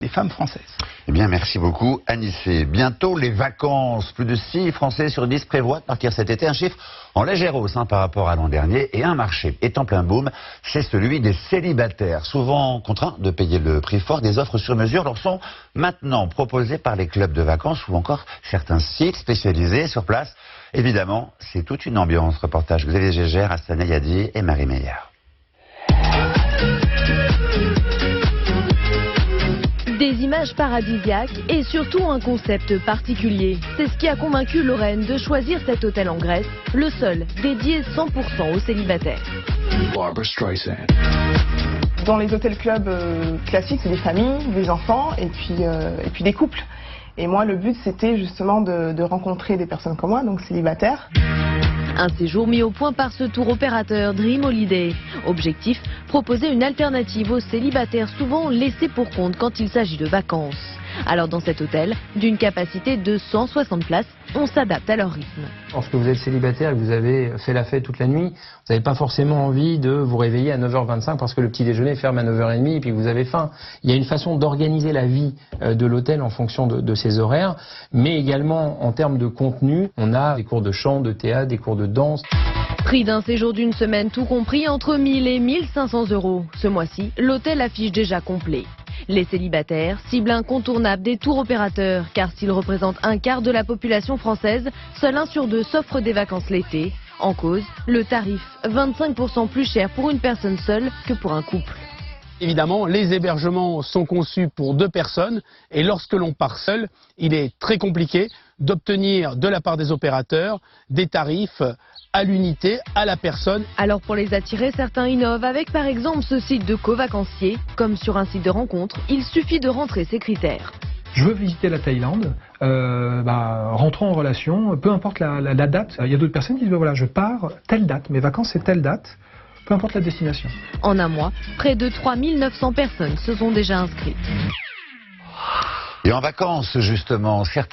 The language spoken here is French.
des femmes françaises. Eh bien, merci beaucoup, Anissé. Bientôt les vacances. Plus de 6 Français sur 10 prévoient de partir cet été. Un chiffre en légère hausse par rapport à l'an dernier. Et un marché est en plein boom, c'est celui des célibataires. Souvent contraints de payer le prix fort, des offres sur mesure leur sont maintenant proposées par les clubs de vacances ou encore certains sites spécialisés sur place. Évidemment, c'est toute une ambiance. Reportage Xavier Gégère, Astana Yadi et Marie Meyer. Des images paradisiaques et surtout un concept particulier. C'est ce qui a convaincu Lorraine de choisir cet hôtel en Grèce, le seul dédié 100% aux célibataires. Barbra Streisand. Dans les hôtels-clubs classiques, c'est des familles, des enfants et puis des couples. Et moi, le but, c'était justement de rencontrer des personnes comme moi, donc célibataires. Un séjour mis au point par ce tour opérateur Dream Holiday. Objectif, proposer une alternative aux célibataires souvent laissés pour compte quand il s'agit de vacances. Alors dans cet hôtel, d'une capacité de 160 places, on s'adapte à leur rythme. Lorsque vous êtes célibataire et que vous avez fait la fête toute la nuit, vous n'avez pas forcément envie de vous réveiller à 9h25 parce que le petit déjeuner ferme à 9h30 et puis vous avez faim. Il y a une façon d'organiser la vie de l'hôtel en fonction de ses horaires, mais également en termes de contenu, on a des cours de chant, de théâtre, des cours de danse. Prix d'un séjour d'une semaine tout compris entre 1000 et 1500 €. Ce mois-ci, l'hôtel affiche déjà complet. Les célibataires, cible incontournable des tours opérateurs, car s'ils représentent un quart de la population française, seul 1 sur 2 s'offre des vacances l'été. En cause, le tarif, 25% plus cher pour une personne seule que pour un couple. Évidemment, les hébergements sont conçus pour 2 personnes et lorsque l'on part seul, il est très compliqué d'obtenir de la part des opérateurs des tarifs à l'unité, à la personne. Alors pour les attirer, certains innovent avec par exemple ce site de co-vacanciers. Comme sur un site de rencontre, il suffit de rentrer ses critères. Je veux visiter la Thaïlande, rentrons en relation, peu importe la date. Il y a d'autres personnes qui disent voilà, je pars telle date, mes vacances c'est telle date, peu importe la destination. En un mois, près de 3900 personnes se sont déjà inscrites. Et en vacances, justement, certains